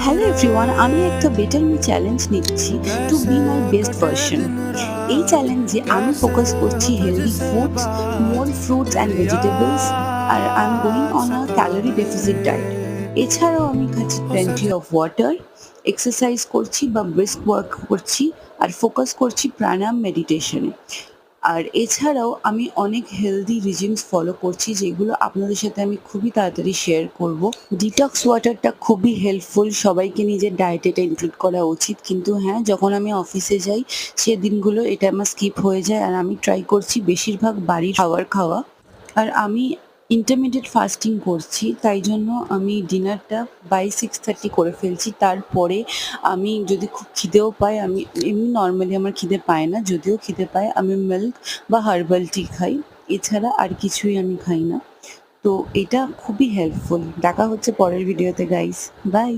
Hello everyone, আমি একটা better me challenge নিচ্ছি to be my best version. এই চ্যালেঞ্জে আমি ফোকাস করছি healthy foods, more fruits and vegetables, আর I am going on a calorie deficit diet. এছাড়াও আমি খাচ্ছি প্লেন্টি অফ ওয়াটার, এক্সারসাইজ করছি বা ব্রিস্ক ওয়ার্ক করছি, আর ফোকাস করছি প্রাণায়াম মেডিটেশনে। আর এছাড়াও আমি অনেক হেলদি রিজিমস ফলো করছি, যেগুলো আপনাদের সাথে আমি খুবই তাড়াতাড়ি শেয়ার করব। ডিটক্স ওয়াটারটা খুবই হেল্পফুল, সবাইকে নিজের ডায়েটে এটা ইনক্লুড করা উচিত। কিন্তু হ্যাঁ, যখন আমি অফিসে যাই সে দিনগুলো এটা আমার স্কিপ হয়ে যায়, আর আমি ট্রাই করছি বেশিরভাগ বাড়ির খাবার খাওয়া। আর আমি ইন্টারমিডিয়েট ফাস্টিং করছি, তাই জন্য আমি ডিনারটা বাই 6:30 করে ফেলছি। তারপরে আমি যদি খুব খিদেও পায়, আমি এমনি নর্মালি আমার খিদে পায় না, যদিও খিদে পায় আমি মিল্ক বা হার্বাল টি খাই। এছাড়া আর কিছুই আমি খাই না। তো এটা খুবই হেল্পফুল। দেখা হচ্ছে পরের ভিডিওতে গাইস, বাই।